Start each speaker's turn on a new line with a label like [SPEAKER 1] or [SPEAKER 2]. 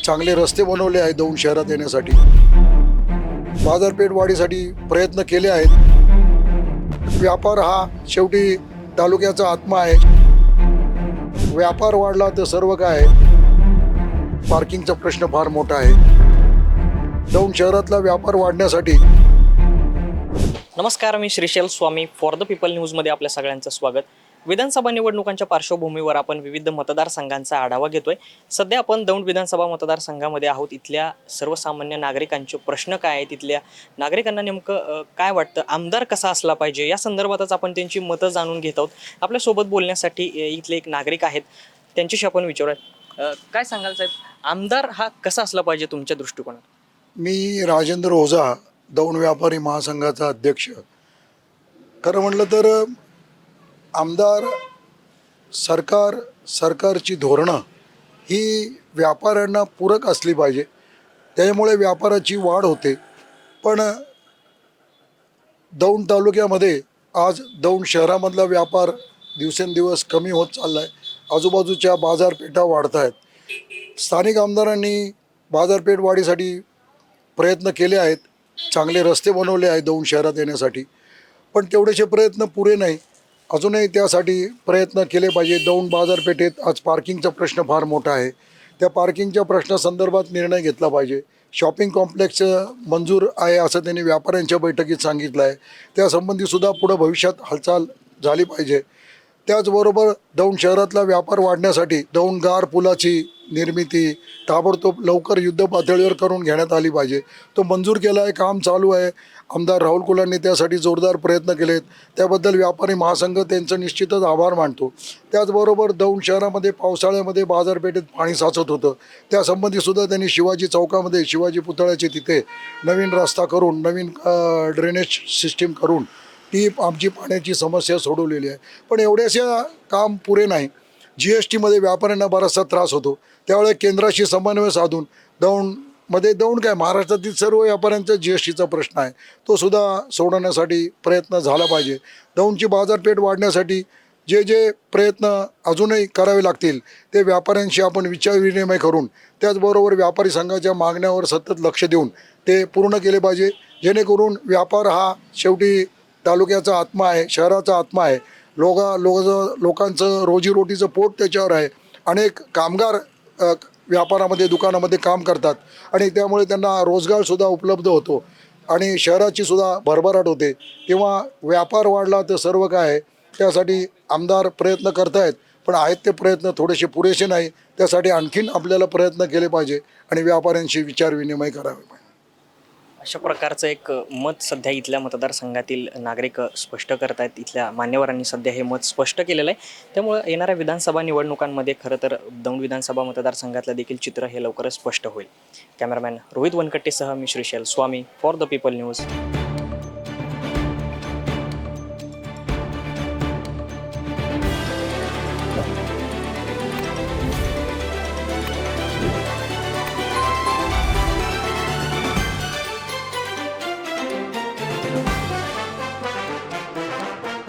[SPEAKER 1] चांगले रस्ते बनवले आहेत दौंड शहरात येण्यासाठी, बाजारपेठ वाढीसाठी प्रयत्न केले आहेत। व्यापार हा शेवटी तालुक्याचा आत्मा आहे। व्यापार वाढला तर सर्व काय आहे। पार्किंगचा प्रश्न फार मोठा आहे। दौंड शहरातला व्यापार वाढण्यासाठी
[SPEAKER 2] नमस्कार, मी Shrishail Swami for the people न्यूजमध्ये आपल्या सगळ्यांचं स्वागत। विधानसभा निवडणुकांच्या पार्श्वभूमीवर आपण विविध मतदारसंघांचा आढावा घेतोय। सध्या आपण दौंड विधानसभा मतदारसंघामध्ये आहोत। इथल्या सर्वसामान्य नागरिकांचे प्रश्न काय आहेत, इथल्या नागरिकांना नेमकं काय वाटतं, आमदार कसा असला पाहिजे, या संदर्भातच आपण त्यांची मतं जाणून घेत आहोत। आपल्यासोबत बोलण्यासाठी इथले एक नागरिक आहेत, त्यांच्याशी आपण विचारूयात। काय सांगाल साहेब, आमदार हा कसा असला पाहिजे तुमच्या दृष्टिकोनात?
[SPEAKER 1] मी राजेंद्र ओझा, दौंड व्यापारी महासंघाचा अध्यक्ष। खरं म्हटलं तर आमदार सरकारची धोरणं ही व्यापाऱ्यांना पूरक असली पाहिजे, त्यामुळे व्यापाराची वाढ होते। पण दौंड तालुक्यामध्ये आज दौंड शहरामधला व्यापार दिवसेंदिवस कमी होत चालला आहे। आजूबाजूच्या बाजारपेठा वाढत आहेत। स्थानिक आमदारांनी बाजारपेठ वाढीसाठी प्रयत्न केले आहेत, चांगले रस्ते बनवले आहेत दौंड शहरात येण्यासाठी, पण तेवढेसे प्रयत्न पुरे नाही। अजूनही त्यासाठी प्रयत्न केले पाहिजे। दौंड बाजारपेठेत आज पार्किंगचा प्रश्न फार मोठा आहे। त्या पार्किंगच्या प्रश्नासंदर्भात निर्णय घेतला पाहिजे। शॉपिंग कॉम्प्लेक्स मंजूर आहे असं त्यांनी व्यापाऱ्यांच्या बैठकीत सांगितलं आहे, त्यासंबंधीसुद्धा पुढं भविष्यात हालचाल झाली पाहिजे। त्याचबरोबर दौंड शहरातला व्यापार वाढण्यासाठी दौंड गार पुलाची निर्मिती ताबडतोब लवकर युद्ध पातळीवर करून घेण्यात आली पाहिजे। तो मंजूर केला आहे, काम चालू आहे। आमदार राहुल कुलांनी त्यासाठी जोरदार प्रयत्न केलेत, त्याबद्दल व्यापारी महासंघ त्यांचं निश्चितच आभार मानतो। त्याचबरोबर दौंड शहरामध्ये पावसाळ्यामध्ये बाजारपेठेत पाणी साचत होतं, त्यासंबंधीसुद्धा त्यांनी शिवाजी चौकामध्ये शिवाजी पुतळ्याचे तिथे नवीन रस्ता करून, नवीन ड्रेनेज सिस्टीम करून ती आमची पाण्याची समस्या सोडवलेली आहे। पण एवढ्याशा काम पुरे नाही। GSTमध्ये व्यापाऱ्यांना बराचसा त्रास होतो, त्यावेळे केंद्राशी समन्वय साधून दौंड काय महाराष्ट्रातील सर्व व्यापाऱ्यांचा GSTचा प्रश्न आहे, तो सुद्धा सोडवण्यासाठी प्रयत्न झाला पाहिजे। दौंडची बाजारपेठ वाढण्यासाठी जे प्रयत्न अजूनही करावे लागतील ते व्यापाऱ्यांशी आपण विचारविनिमय करून, त्याचबरोबर व्यापारी संघाच्या मागण्यावर सतत लक्ष देऊन ते पूर्ण केले पाहिजे, जेणेकरून व्यापार हा शेवटी तालुक्याचा आत्मा आहे, शहराचा आत्मा आहे। लोकांचं रोजीरोटीचं पोट त्याच्यावर आहे। अनेक कामगार व्यापारामध्ये दुकानामध्ये काम करतात आणि त्यामुळे त्यांना रोजगारसुद्धा उपलब्ध होतो आणि शहराचीसुद्धा भरभराट होते। तेव्हा व्यापार वाढला तर सर्व काय आहे। त्यासाठी आमदार प्रयत्न करत आहेत, पण आहेत ते प्रयत्न थोडेसे पुरेसे नाही। त्यासाठी आणखीन आपल्याला प्रयत्न केले पाहिजे आणि व्यापाऱ्यांशी विचारविनिमय करावे पाहिजे।
[SPEAKER 2] अशा प्रकारचं एक मत सध्या इथल्या मतदारसंघातील नागरिक स्पष्ट करत आहेत। इथल्या मान्यवरांनी सध्या हे मत स्पष्ट केलेलं आहे। त्यामुळे येणाऱ्या विधानसभा निवडणुकांमध्ये खरं तर दौंड विधानसभा मतदारसंघातलं देखील चित्र हे लवकरच स्पष्ट होईल। कॅमेरामॅन रोहित वनकट्टेसह मी Shrishail Swami for the people news.